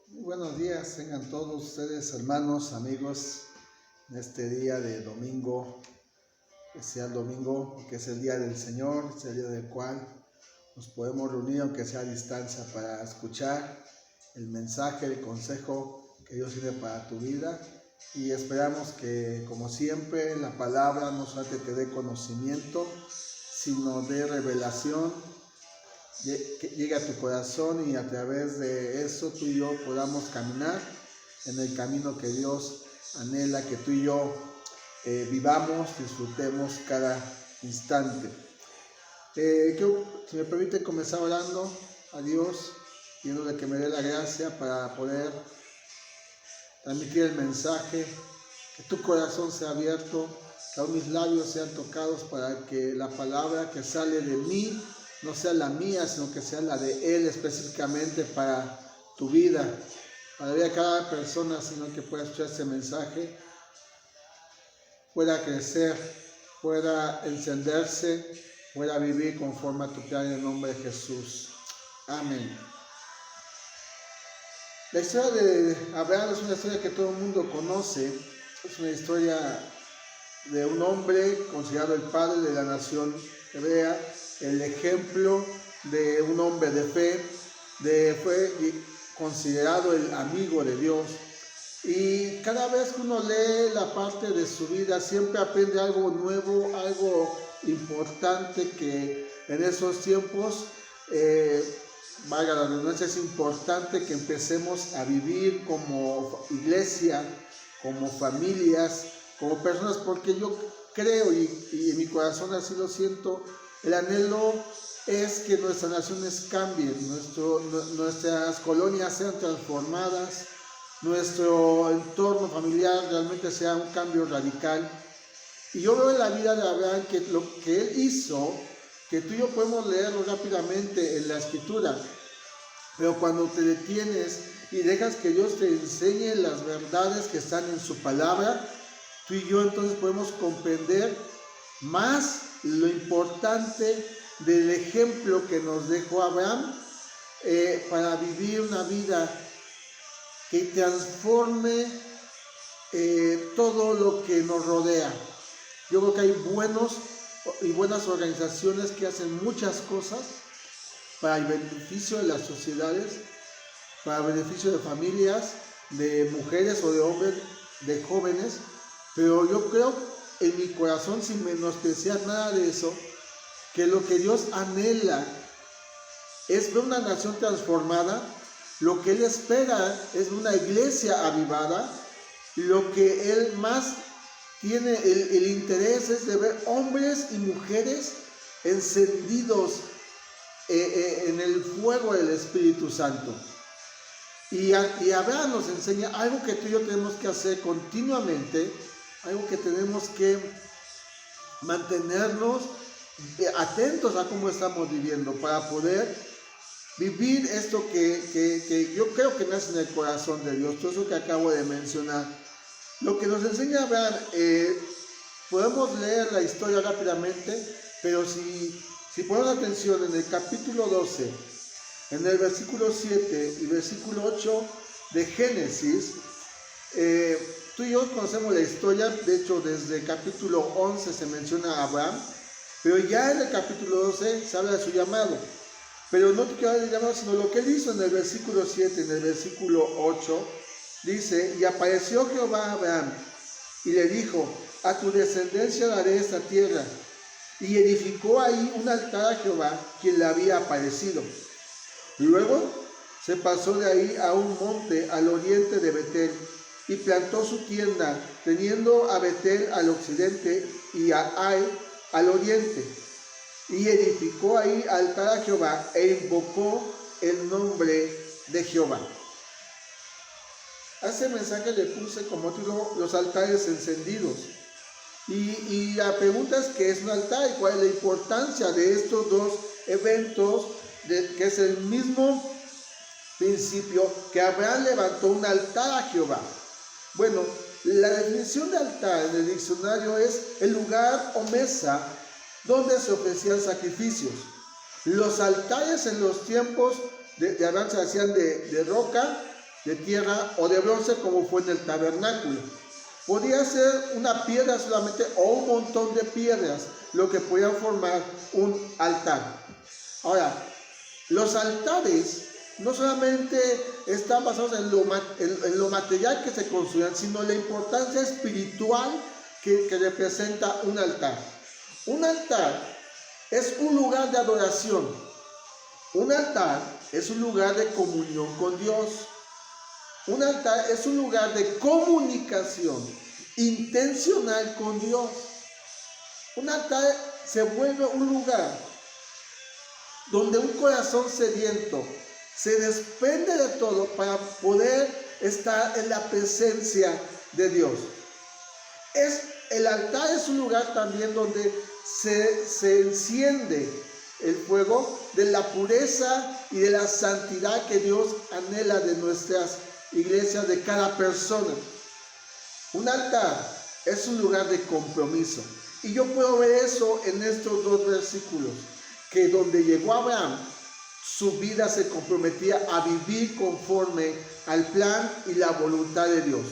Muy buenos días, tengan todos ustedes, hermanos, amigos, en este día de domingo, especial domingo, porque es el día del Señor, es el día del cual nos podemos reunir, aunque sea a distancia, para escuchar el mensaje, el consejo que Dios tiene para tu vida. Y esperamos que, como siempre, la palabra no solamente te dé conocimiento, sino de revelación, que llegue a tu corazón, y a través de eso tú y yo podamos caminar en el camino que Dios anhela que tú y yo vivamos, disfrutemos cada instante. Si me permite comenzar orando a Dios, pidiéndole que me dé la gracia para poder transmitir el mensaje, que tu corazón sea abierto, que aún mis labios sean tocados para que la palabra que sale de mí no sea la mía, sino que sea la de Él específicamente para tu vida, para ver a cada persona, sino que pueda escuchar ese mensaje, pueda crecer, pueda encenderse, pueda vivir conforme a tu plan en el nombre de Jesús. Amén. La historia de Abraham es una historia que todo el mundo conoce. Es una historia de un hombre considerado el padre de la nación hebrea, el ejemplo de un hombre de fe, fue considerado el amigo de Dios. Y cada vez que uno lee la parte de su vida, siempre aprende algo nuevo, algo importante que en esos tiempos, valga la redundancia, es importante que empecemos a vivir como iglesia, como familias, como personas, porque yo creo y en mi corazón así lo siento, el anhelo es que nuestras naciones cambien, nuestras colonias sean transformadas, nuestro entorno familiar realmente sea un cambio radical. Y yo veo en la vida de Abraham que lo que él hizo, que tú y yo podemos leerlo rápidamente en la escritura, pero cuando te detienes y dejas que Dios te enseñe las verdades que están en su palabra, tú y yo entonces podemos comprender más lo importante del ejemplo que nos dejó Abraham para vivir una vida que transforme todo lo que nos rodea. Yo creo que hay buenas organizaciones que hacen muchas cosas para el beneficio de las sociedades, para el beneficio de familias, de mujeres o de hombres, de jóvenes, pero yo creo en mi corazón, sin menospreciar nada de eso, que lo que Dios anhela es ver una nación transformada. Lo que Él espera es una iglesia avivada. Lo que Él más tiene el interés es de ver hombres y mujeres encendidos en el fuego del Espíritu Santo. Y Abraham nos enseña algo que tú y yo tenemos que hacer continuamente, algo que tenemos que mantenernos atentos a cómo estamos viviendo para poder vivir esto que yo creo que nace en el corazón de Dios, todo eso que acabo de mencionar. Lo que nos enseña Abraham, podemos leer la historia rápidamente, pero si ponemos atención en el capítulo 12, en el versículo 7 y versículo 8 de Génesis, tú y yo conocemos la historia. De hecho, desde el capítulo 11 se menciona a Abraham, pero ya en el capítulo 12 se habla de su llamado. Pero no te quiero hablar del llamado, sino lo que él hizo en el versículo 7, en el versículo 8, dice: y apareció Jehová a Abraham y le dijo: a tu descendencia daré esta tierra. Y edificó ahí un altar a Jehová, quien le había aparecido. Luego se pasó de ahí a un monte al oriente de Betel y plantó su tienda, teniendo a Betel al occidente y a Ai al oriente. Y edificó ahí altar a Jehová e invocó el nombre de Jehová. A ese mensaje le puse como título los altares encendidos. Y la pregunta es: ¿qué es un altar y cuál es la importancia de estos dos eventos? Que es el mismo principio que Abraham levantó un altar a Jehová. Bueno, la definición de altar en el diccionario es el lugar o mesa donde se ofrecían sacrificios. Los altares en los tiempos de Abraham se hacían de roca, de tierra o de bronce, como fue en el tabernáculo. Podía ser una piedra solamente o un montón de piedras lo que podían formar un altar. Ahora, los altares no solamente están basados en lo material que se construyan, sino la importancia espiritual que representa un altar. Un altar es un lugar de adoración. Un altar es un lugar de comunión con Dios. Un altar es un lugar de comunicación intencional con Dios. Un altar se vuelve un lugar donde un corazón sediento se desprende de todo para poder estar en la presencia de Dios. El altar es un lugar también donde se enciende el fuego de la pureza y de la santidad que Dios anhela de nuestras iglesias, de cada persona. Un altar es un lugar de compromiso. Y yo puedo ver eso en estos dos versículos, que donde llegó Abraham, su vida se comprometía a vivir conforme al plan y la voluntad de Dios.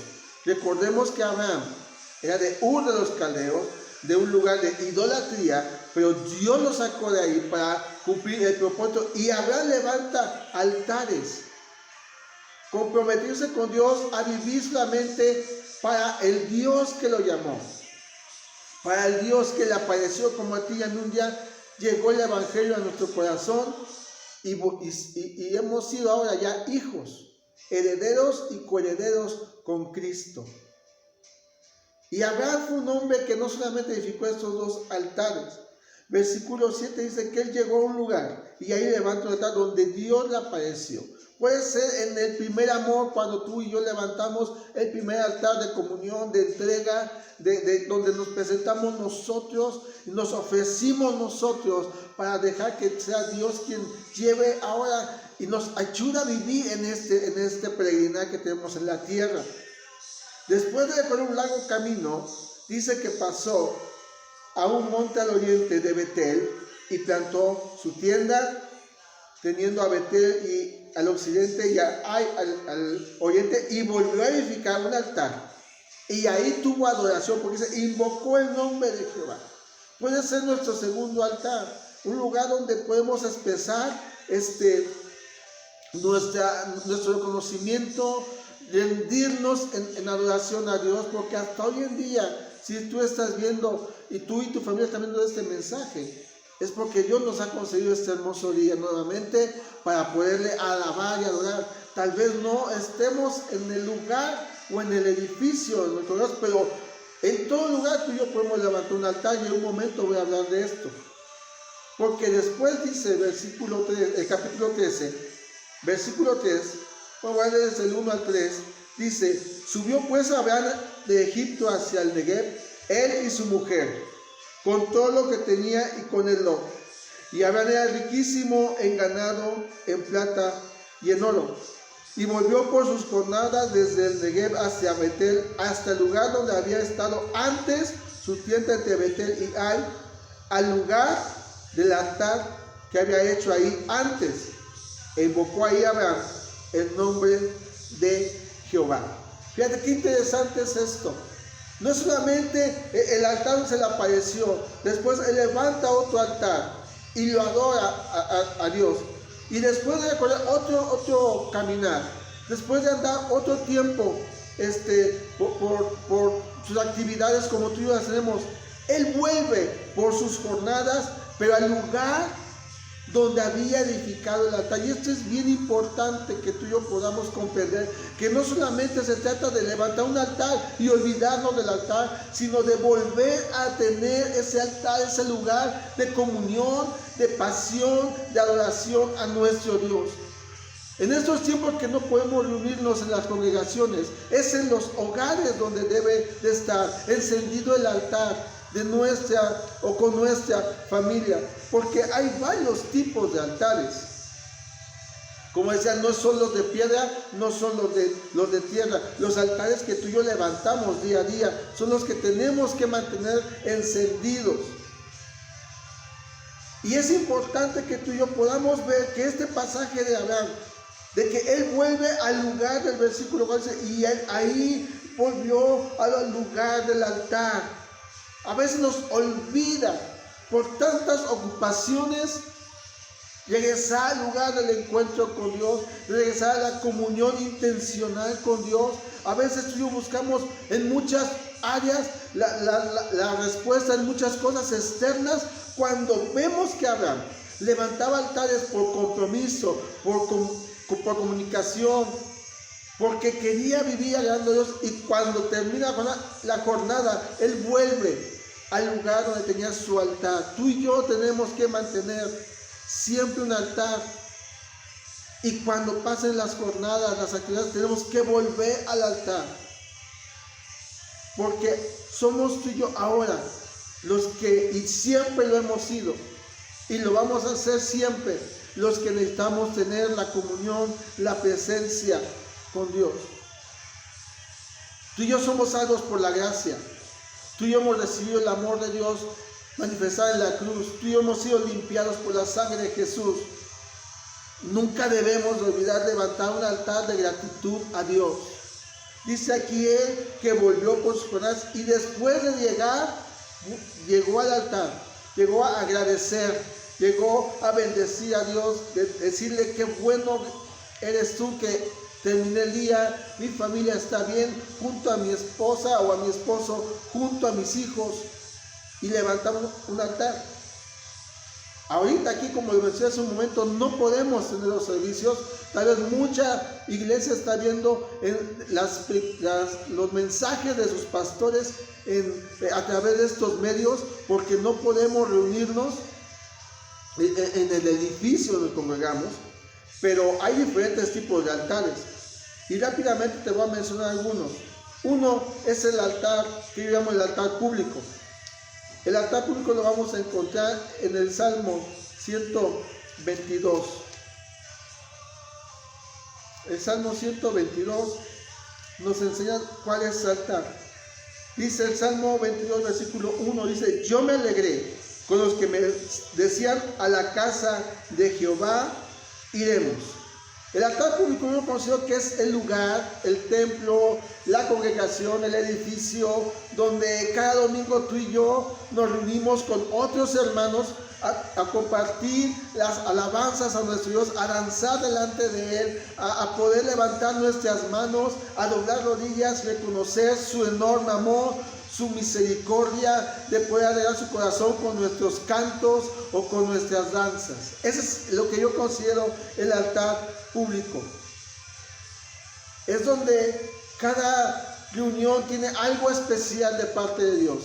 Recordemos que Abraham era de Ur de los Caldeos, de un lugar de idolatría, pero Dios lo sacó de ahí para cumplir el propósito. Y Abraham levanta altares, comprometerse con Dios a vivir solamente para el Dios que lo llamó, para el Dios que le apareció, como a ti y a mí. Un día llegó el Evangelio a nuestro corazón y hemos sido ahora ya hijos, herederos y coherederos con Cristo. Y Abraham fue un hombre que no solamente edificó estos dos altares. Versículo 7 dice que él llegó a un lugar y ahí levantó un altar donde Dios le apareció. Puede ser en el primer amor, cuando tú y yo levantamos el primer altar de comunión, de entrega, donde nos presentamos nosotros y nos ofrecimos nosotros para dejar que sea Dios quien lleve ahora y nos ayuda a vivir en este peregrinar que tenemos en la tierra. Después de recorrer un largo camino, dice que pasó a un monte al oriente de Betel y plantó su tienda, teniendo a Betel y al occidente y al oriente, y volvió a edificar un altar. Y ahí tuvo adoración, porque se invocó el nombre de Jehová. Puede ser nuestro segundo altar, un lugar donde podemos expresar nuestro reconocimiento, rendirnos en adoración a Dios, porque hasta hoy en día, si tú estás viendo y tú y tu familia están viendo este mensaje, es porque Dios nos ha concedido este hermoso día nuevamente para poderle alabar y adorar. Tal vez no estemos en el lugar o en el edificio de nuestro Dios, pero en todo lugar tú y yo podemos levantar un altar, y en un momento voy a hablar de esto. Porque después dice el capítulo 13, versículo 3, vamos a leer desde el 1 al 3, dice: subió pues Abraham de Egipto hacia el Negev, él y su mujer, con todo lo que tenía y con el Lot. Y Abraham era riquísimo en ganado, en plata y en oro. Y volvió por sus jornadas desde el Negev hacia Betel, hasta el lugar donde había estado antes su tienda entre Betel y Ai, al lugar del altar que había hecho ahí antes. E invocó ahí Abraham el nombre de Jehová. Fíjate qué interesante es esto. No solamente el altar se le apareció, después él levanta otro altar y lo adora a Dios. Y después de recorrer otro caminar, después de andar otro tiempo por sus actividades como tú y yo las tenemos, él vuelve por sus jornadas, pero al lugar donde había edificado el altar. Y esto es bien importante que tú y yo podamos comprender, que no solamente se trata de levantar un altar y olvidarnos del altar, sino de volver a tener ese altar, ese lugar de comunión, de pasión, de adoración a nuestro Dios. En estos tiempos que no podemos reunirnos en las congregaciones, es en los hogares donde debe de estar encendido el altar de nuestra o con nuestra familia, porque hay varios tipos de altares. Como decía, no son los de piedra, no son los de tierra. Los altares que tú y yo levantamos día a día son los que tenemos que mantener encendidos. Y es importante que tú y yo podamos ver que este pasaje de Abraham, de que él vuelve al lugar del versículo 11, y él ahí volvió al lugar del altar. A veces nos olvida por tantas ocupaciones regresar al lugar del encuentro con Dios, regresar a la comunión intencional con Dios. A veces tú y yo buscamos en muchas áreas la respuesta en muchas cosas externas, cuando vemos que Abraham levantaba altares por compromiso, por comunicación, porque quería vivir agradando a Dios, y cuando termina la jornada, él vuelve al lugar donde tenía su altar. Tú y yo tenemos que mantener siempre un altar, y cuando pasen las jornadas, las actividades, tenemos que volver al altar, porque somos tú y yo ahora los que, y siempre lo hemos sido, y lo vamos a hacer siempre, los que necesitamos tener la comunión, la presencia con Dios. Tú y yo somos salvos por la gracia. Tú y yo hemos recibido el amor de Dios manifestado en la cruz. Tú y yo hemos sido limpiados por la sangre de Jesús. Nunca debemos olvidar levantar un altar de gratitud a Dios. Dice aquí él que volvió por sus jornadas, y después de llegar, llegó al altar, llegó a agradecer, llegó a bendecir a Dios, decirle qué bueno eres tú, que terminé el día, mi familia está bien, junto a mi esposa o a mi esposo, junto a mis hijos, y levantamos un altar. Ahorita aquí, como lo mencioné hace un momento, no podemos tener los servicios. Tal vez mucha iglesia está viendo los mensajes de sus pastores a través de estos medios, porque no podemos reunirnos en el edificio donde congregamos, pero hay diferentes tipos de altares. Y rápidamente te voy a mencionar algunos. Uno es el altar que yo llamo el altar público. El altar público lo vamos a encontrar en el Salmo 122. El Salmo 122 nos enseña cuál es el altar. Dice el Salmo 22, versículo 1, dice: yo me alegré con los que me decían, a la casa de Jehová iremos. El altar público yo considero que es el lugar, el templo, la congregación, el edificio donde cada domingo tú y yo nos reunimos con otros hermanos a compartir las alabanzas a nuestro Dios, a danzar delante de Él, a poder levantar nuestras manos, a doblar rodillas, reconocer su enorme amor, su misericordia, de poder alegrar su corazón con nuestros cantos o con nuestras danzas. Eso es lo que yo considero el altar público. Es donde cada reunión tiene algo especial de parte de Dios.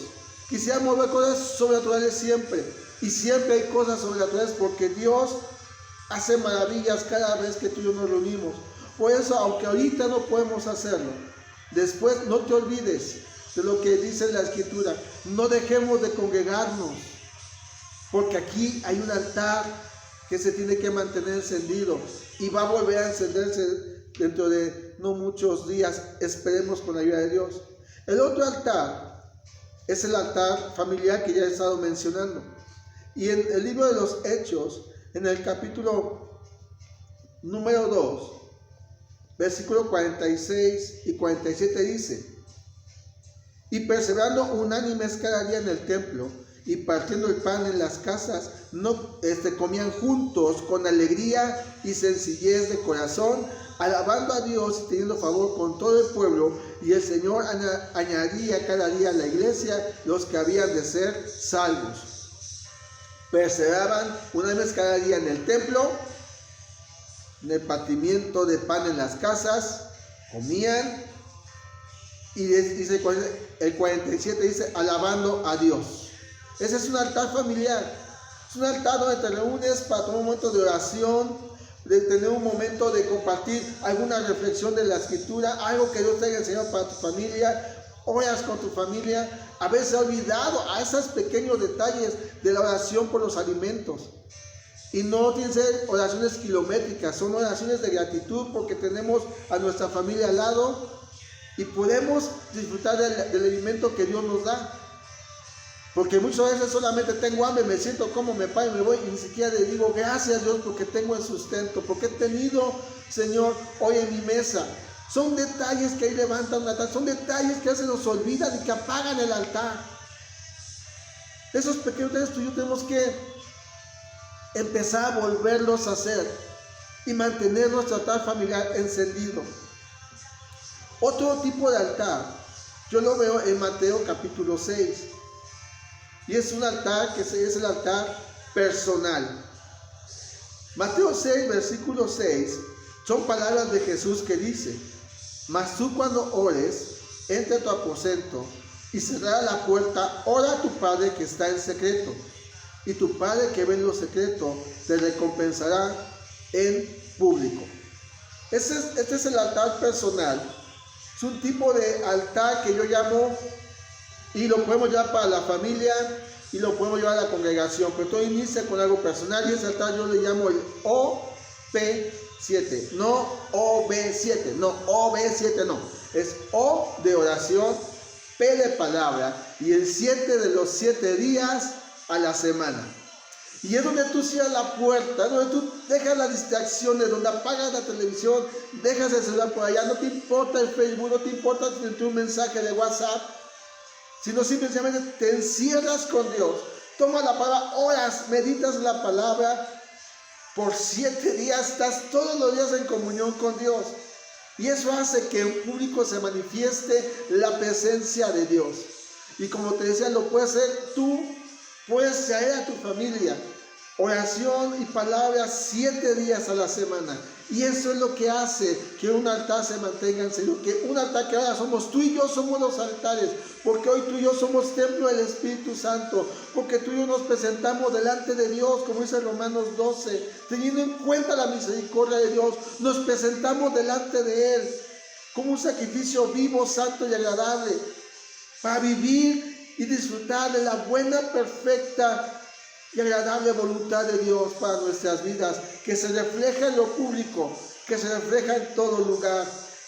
Quisiéramos ver cosas sobrenaturales siempre, y siempre hay cosas sobrenaturales, porque Dios hace maravillas cada vez que tú y yo nos reunimos. Por eso, aunque ahorita no podemos hacerlo, después no te olvides de lo que dice la Escritura. No dejemos de congregarnos, porque aquí hay un altar que se tiene que mantener encendido, y va a volver a encenderse dentro de no muchos días, esperemos, con la ayuda de Dios. El otro altar es el altar familiar que ya he estado mencionando. Y en el libro de los Hechos, en el capítulo número 2, versículos 46 y 47 dice: y perseverando unánimes cada día en el templo, y partiendo el pan en las casas, comían juntos con alegría y sencillez de corazón, alabando a Dios y teniendo favor con todo el pueblo. Y el Señor añadía cada día a la iglesia los que habían de ser salvos. Perseveraban unánimes cada día en el templo, en el partimiento de pan en las casas, comían. Y dice el 47, dice: alabando a Dios. Ese es un altar familiar. Es un altar donde te reúnes para tomar un momento de oración, de tener un momento de compartir alguna reflexión de la Escritura, algo que Dios te haya enseñado para tu familia. Oras con tu familia. A veces he olvidado a esos pequeños detalles de la oración por los alimentos. Y no tienen que ser oraciones kilométricas, son oraciones de gratitud porque tenemos a nuestra familia al lado y podemos disfrutar del alimento que Dios nos da. Porque muchas veces solamente tengo hambre, me siento como me paro y me voy y ni siquiera le digo gracias Dios porque tengo el sustento, porque he tenido, Señor, hoy en mi mesa. Son detalles que ahí levantan un altar, son detalles que se nos olvidan y que apagan el altar. Esos pequeños detalles tú y yo tenemos que empezar a volverlos a hacer y mantener nuestro altar familiar encendido. Otro tipo de altar, yo lo veo en Mateo capítulo 6. Y es un altar que es el altar personal. Mateo 6, versículo 6, son palabras de Jesús que dice: mas tú cuando ores, entra a tu aposento y cerrada la puerta, ora a tu Padre que está en secreto. Y tu Padre que ve en lo secreto te recompensará en público. Este es el altar personal. Es un tipo de altar que yo llamo, y lo podemos llevar para la familia y lo podemos llevar a la congregación, pero todo inicia con algo personal, y ese altar yo le llamo el OP7, no OB7, no OB7, no, es O de oración, P de palabra, y el 7 de los 7 días a la semana. Y es donde tú cierras la puerta, donde tú dejas las distracciones, donde apagas la televisión, dejas el celular por allá, no te importa el Facebook, no te importa un mensaje de WhatsApp, sino simplemente te encierras con Dios, tomas la palabra, oras, meditas la palabra, por 7 días estás todos los días en comunión con Dios. Y eso hace que en público se manifieste la presencia de Dios. Y como te decía, lo puedes hacer tú, puedes traer a tu familia, oración y palabra 7 días a la semana. Y eso es lo que hace que un altar se mantenga en serio, que un altar que ahora somos tú y yo, somos los altares, porque hoy tú y yo somos templo del Espíritu Santo, porque tú y yo nos presentamos delante de Dios, como dice Romanos 12, teniendo en cuenta la misericordia de Dios, nos presentamos delante de Él, como un sacrificio vivo, santo y agradable, para vivir y disfrutar de la buena, perfecta y agradable voluntad de Dios para nuestras vidas, que se refleja en lo público, que se refleja en todo lugar.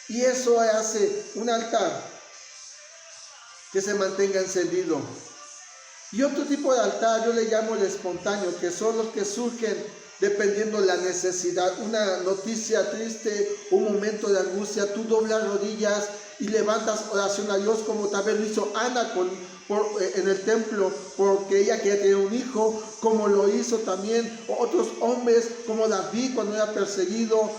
Y eso hace un altar que se mantenga encendido. Y otro tipo de altar yo le llamo el espontáneo, que son los que surgen dependiendo de la necesidad. Una noticia triste, un momento de angustia, tú doblas rodillas y levantas oración a Dios, como también lo hizo Ana en el templo, porque ella quería tener un hijo, como lo hizo también otros hombres, como David cuando era perseguido,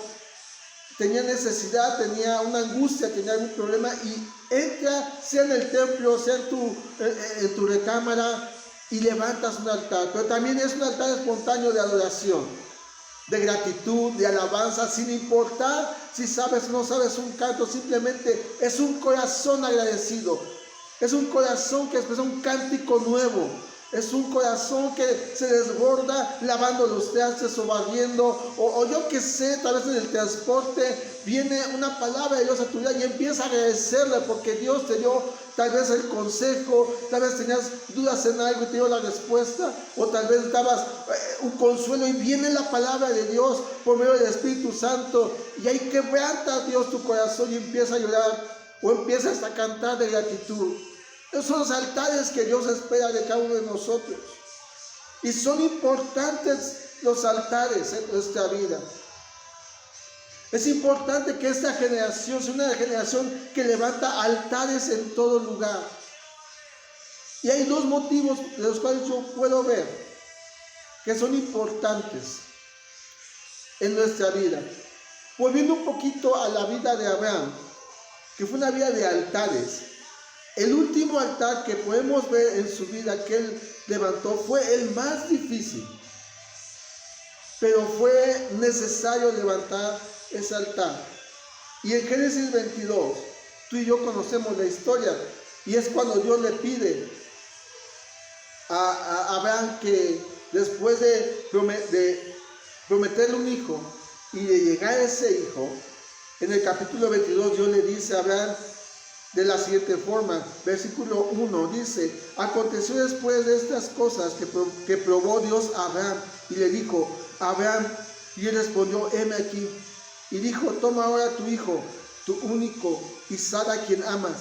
tenía necesidad, tenía una angustia, tenía algún problema, y entra, sea en el templo, sea en tu recámara, y levantas un altar. Pero también es un altar espontáneo de adoración, de gratitud, de alabanza, sin importar si sabes o no sabes un canto, simplemente es un corazón agradecido, es un corazón que expresa un cántico nuevo, es un corazón que se desborda lavando los trastes o barriendo, o yo que sé, tal vez en el transporte viene una palabra de Dios a tu vida y empieza a agradecerle porque Dios te dio tal vez el consejo, tal vez tenías dudas en algo y te dio la respuesta, o tal vez dabas un consuelo y viene la palabra de Dios por medio del Espíritu Santo y ahí quebranta Dios tu corazón y empieza a llorar o empiezas a cantar de gratitud. Esos son los altares que Dios espera de cada uno de nosotros. Y son importantes los altares en nuestra vida. Es importante que esta generación sea una generación que levanta altares en todo lugar. Y hay dos motivos de los cuales yo puedo ver que son importantes en nuestra vida. Volviendo un poquito a la vida de Abraham, que fue una vida de altares. El último altar que podemos ver en su vida que él levantó fue el más difícil, pero fue necesario levantar ese altar. Y en Génesis 22, tú y yo conocemos la historia, y es cuando Dios le pide a Abraham que después de prometerle un hijo y de llegar a ese hijo, en el capítulo 22 Dios le dice a Abraham de la siguiente forma, versículo 1 dice: aconteció después de estas cosas que probó Dios a Abraham y le dijo: Abraham, y él respondió: heme aquí. Y dijo: toma ahora tu hijo, tu único, Isaac, a quien amas,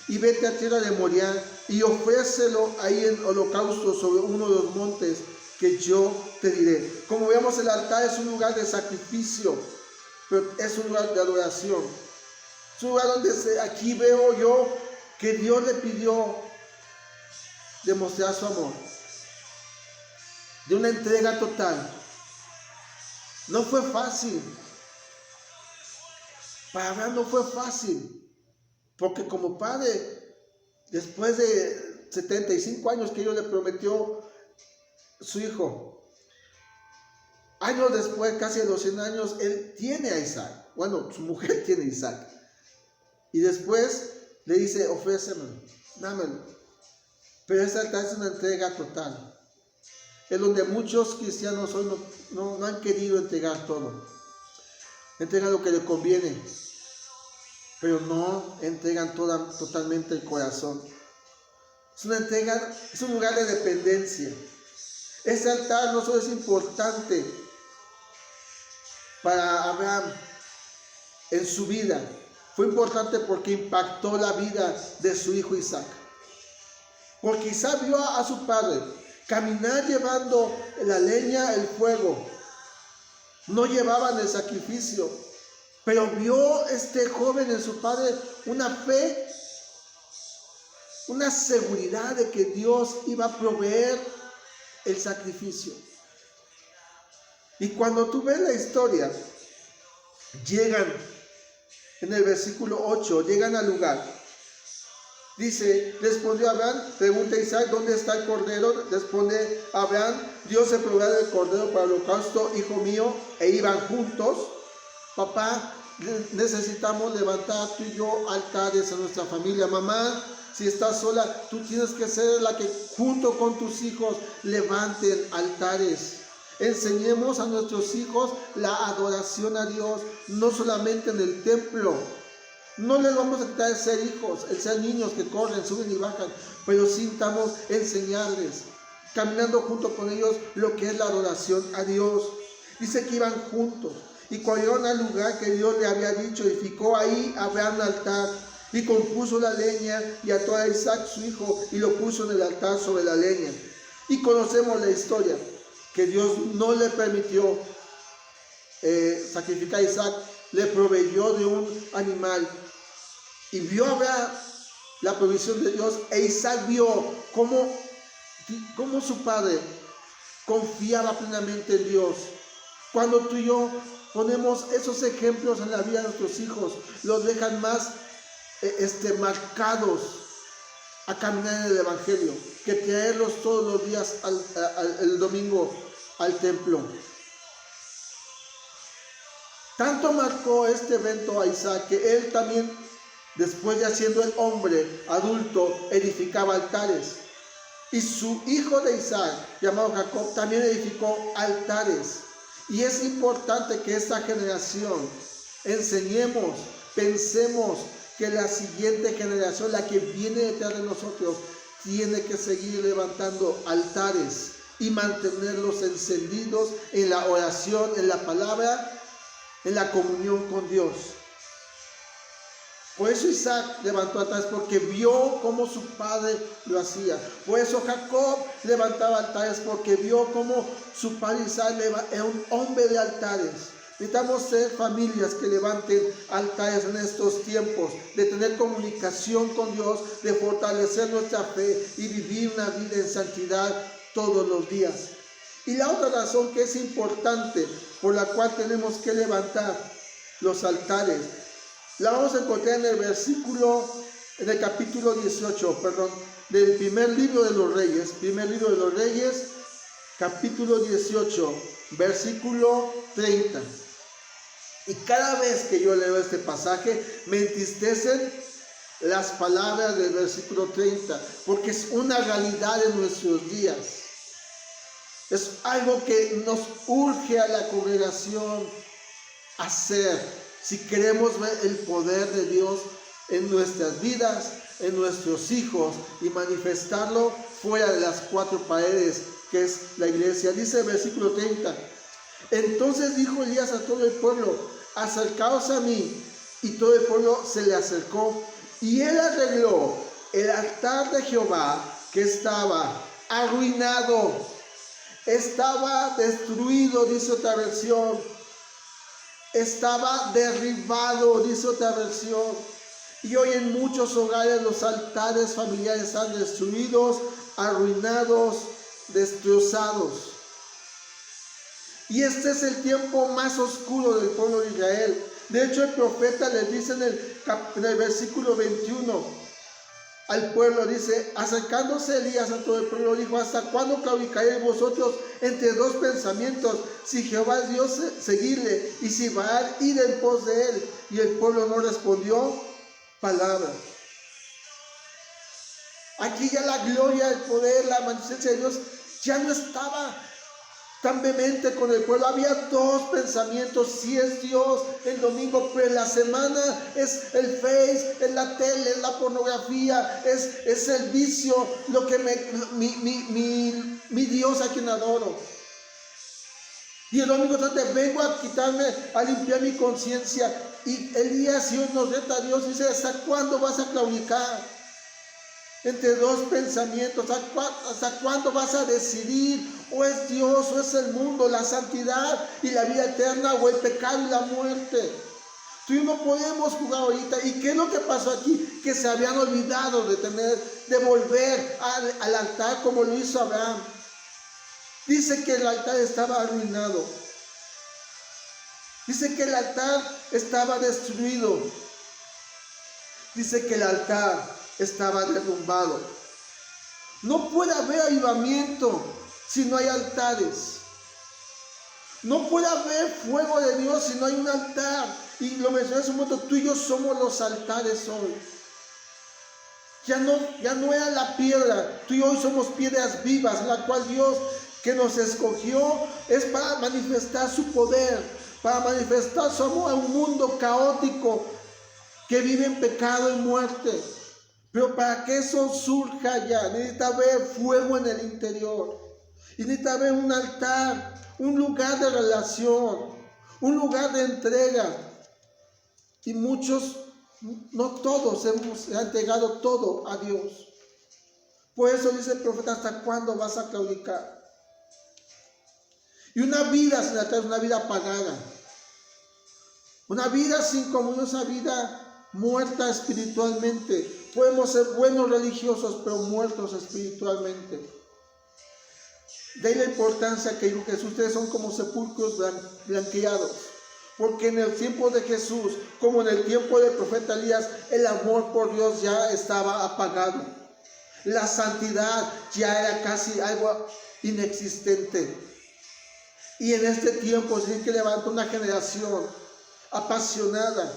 y vete a tierra de Moriah, y ofrécelo ahí en holocausto sobre uno de los montes que yo te diré. Como vemos, el altar es un lugar de sacrificio, pero es un lugar de adoración. Es un lugar donde aquí veo yo que Dios le pidió demostrar su amor, de una entrega total. No fue fácil. Para Abraham no fue fácil, porque como padre, después de 75 años que Dios le prometió su hijo, años después, casi de los 100 años, él tiene a Isaac. Bueno, su mujer tiene a Isaac. Y después le dice, ofrécemelo, dámelo. Pero esa es una entrega total. Es donde muchos cristianos hoy no han querido entregar todo. Entregan lo que le conviene, pero no entregan totalmente el corazón. Es una entrega, es un lugar de dependencia. Ese altar no solo es importante para Abraham en su vida, fue importante porque impactó la vida de su hijo Isaac. Porque Isaac vio a su padre caminar llevando la leña, el fuego. No llevaban el sacrificio, pero vio este joven en su padre una fe, una seguridad de que Dios iba a proveer el sacrificio. Y cuando tú ves la historia, llegan en el versículo 8, llegan al lugar. Dice, respondió Abraham, pregunta Isaac, ¿dónde está el cordero? Responde Abraham, Dios se proveerá del cordero para el holocausto, hijo mío, e iban juntos. Papá, necesitamos levantar tú y yo altares a nuestra familia. Mamá, si estás sola, tú tienes que ser la que junto con tus hijos levanten altares. Enseñemos a nuestros hijos la adoración a Dios, no solamente en el templo. No les vamos a quitar el ser hijos, el ser niños que corren, suben y bajan, pero sí estamos enseñarles, caminando junto con ellos, lo que es la adoración a Dios. Dice que iban juntos y cuando llegaron al lugar que Dios le había dicho, edificó ahí Abraham un altar y compuso la leña y ató a Isaac su hijo y lo puso en el altar sobre la leña. Y conocemos la historia, que Dios no le permitió sacrificar a Isaac, le proveyó de un animal. Y vio Abraham la provisión de Dios, e Isaac vio cómo su padre confiaba plenamente en Dios. Cuando tú y yo ponemos esos ejemplos en la vida de nuestros hijos, los dejan más marcados a caminar en el Evangelio, que traerlos todos los días el domingo al templo. Tanto marcó este evento a Isaac que él también, después de siendo el hombre adulto, edificaba altares. Y su hijo de Isaac, llamado Jacob, también edificó altares. Y es importante que esta generación enseñemos, pensemos que la siguiente generación, la que viene detrás de nosotros, tiene que seguir levantando altares y mantenerlos encendidos en la oración, en la palabra, en la comunión con Dios. Por eso Isaac levantó altares, porque vio cómo su padre lo hacía. Por eso Jacob levantaba altares, porque vio cómo su padre Isaac era un hombre de altares. Necesitamos ser familias que levanten altares en estos tiempos, de tener comunicación con Dios, de fortalecer nuestra fe y vivir una vida en santidad todos los días. Y la otra razón que es importante, por la cual tenemos que levantar los altares, la vamos a encontrar en el capítulo 18, del primer libro de los Reyes, capítulo 18, versículo 30. Y cada vez que yo leo este pasaje, me entristecen las palabras del versículo 30, porque es una realidad en nuestros días. Es algo que nos urge a la congregación hacer, si queremos ver el poder de Dios en nuestras vidas, en nuestros hijos, y manifestarlo fuera de las cuatro paredes que es la iglesia. Dice el versículo 30, entonces dijo Elías a todo el pueblo, acercaos a mí, y todo el pueblo se le acercó, y él arregló el altar de Jehová que estaba arruinado, estaba destruido, dice otra versión, estaba derribado, dice otra versión. Y hoy en muchos hogares los altares familiares están destruidos, arruinados, destrozados. Y este es el tiempo más oscuro del pueblo de Israel. De hecho, el profeta les dice en el versículo 21 al pueblo, dice, acercándose Elías a todo el pueblo, dijo, ¿hasta cuándo claudicaréis vosotros entre dos pensamientos? Si Jehová es Dios, seguidle, y si Baal, id en pos de él. Y el pueblo no respondió palabra. Aquí ya la gloria, el poder, la magnificencia de Dios ya no estaba tan vehemente con el pueblo. Había dos pensamientos: si es Dios el domingo, pero en la semana es el Face, es la tele, es la pornografía, es el vicio, lo que mi Dios a quien adoro. Y el domingo vengo a quitarme, a limpiar mi conciencia. Y Elías, Dios nos reta a Dios, dice, ¿hasta cuándo vas a claudicar entre dos pensamientos? ¿Hasta cuándo vas a decidir? O es Dios, o es el mundo, la santidad y la vida eterna, o el pecado y la muerte. Tú y yo no podemos jugar ahorita. ¿Y qué es lo que pasó aquí? Que se habían olvidado de volver al altar como lo hizo Abraham. Dice que el altar estaba arruinado. Dice que el altar estaba destruido. Dice que el altar estaba derrumbado. No puede haber avivamiento si no hay altares. No puede haber fuego de Dios si no hay un altar. Y lo mencioné hace un momento, tú y yo somos los altares hoy. Ya no era la piedra, tú y hoy somos piedras vivas, la cual Dios que nos escogió es para manifestar su poder, para manifestar su amor a un mundo caótico que vive en pecado y muerte. Pero para que eso surja ya, necesita haber fuego en el interior. Y necesita haber un altar, un lugar de relación, un lugar de entrega. Y muchos, no todos, hemos entregado todo a Dios. Por eso dice el profeta, ¿hasta cuándo vas a claudicar? Y una vida sin altar es una vida apagada. Una vida sin comunión es una vida muerta espiritualmente. Podemos ser buenos religiosos, pero muertos espiritualmente. De ahí la importancia que dijo Jesús, ustedes son como sepulcros blanqueados. Porque en el tiempo de Jesús, como en el tiempo del profeta Elías, el amor por Dios ya estaba apagado. La santidad ya era casi algo inexistente. Y en este tiempo se tiene que levantar una generación apasionada,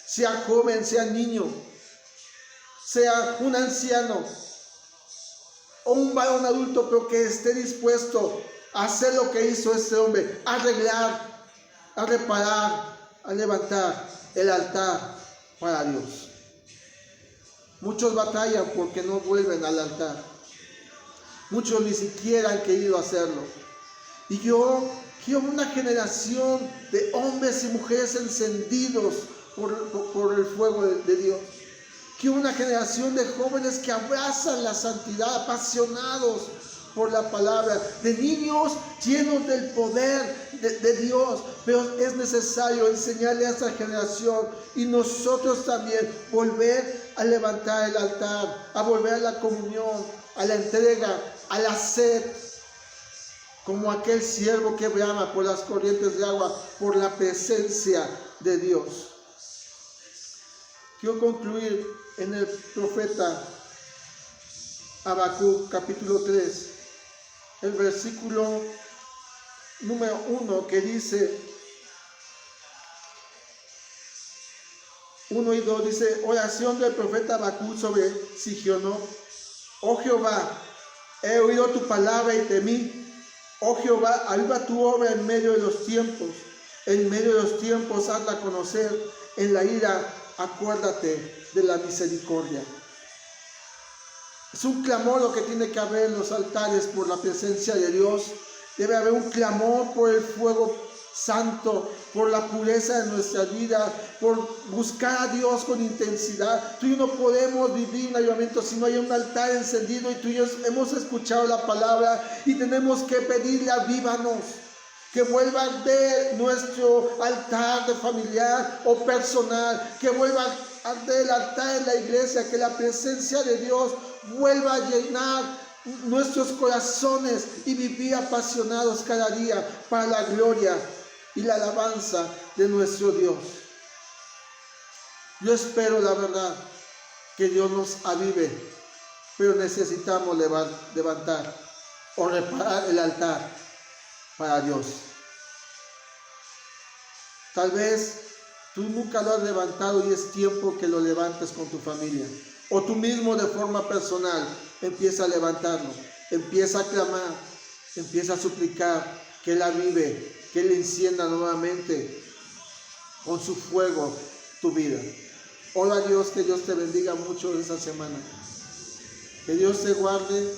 sea joven, sea niño, sea un anciano o un varón adulto, pero que esté dispuesto a hacer lo que hizo este hombre, a arreglar, a reparar, a levantar el altar para Dios. Muchos batallan porque no vuelven al altar. Muchos ni siquiera han querido hacerlo. Y yo quiero una generación de hombres y mujeres encendidos por el fuego de Dios. Quiero una generación de jóvenes que abrazan la santidad, apasionados por la palabra, de niños llenos del poder de Dios. Pero es necesario enseñarle a esta generación y nosotros también volver a levantar el altar, a volver a la comunión, a la entrega, a la sed, como aquel siervo que brama por las corrientes de agua, por la presencia de Dios. Quiero concluir en el profeta Habacuc, capítulo 3, el versículo número 1, que dice, 1 y 2, dice, oración del profeta Habacuc sobre Sigionó. Oh Jehová, he oído tu palabra y temí. Oh Jehová, aviva tu obra en medio de los tiempos. En medio de los tiempos hazla conocer. En la ira acuérdate de la misericordia. Es un clamor lo que tiene que haber en los altares por la presencia de Dios. Debe haber un clamor por el fuego santo, por la pureza de nuestra vida, por buscar a Dios con intensidad. Tú y yo no podemos vivir un avivamiento si no hay un altar encendido, y tú y yo hemos escuchado la palabra y tenemos que pedirle: avívanos, que vuelva a arder nuestro altar de familiar o personal, que vuelva a arder el altar en la iglesia, que la presencia de Dios vuelva a llenar nuestros corazones y vivir apasionados cada día para la gloria y la alabanza de nuestro Dios. Yo espero, la verdad, que Dios nos avive, pero necesitamos levantar o reparar el altar para Dios. Tal vez tú nunca lo has levantado y es tiempo que lo levantes con tu familia, o tú mismo de forma personal. Empieza a levantarlo, empieza a clamar, empieza a suplicar que Él avive, que Él encienda nuevamente con su fuego tu vida. Ora a Dios, que Dios te bendiga mucho esta semana, que Dios te guarde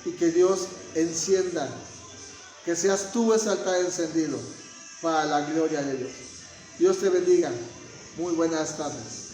y que Dios encienda, que seas tú ese altar encendido para la gloria de Dios. Dios te bendiga. Muy buenas tardes.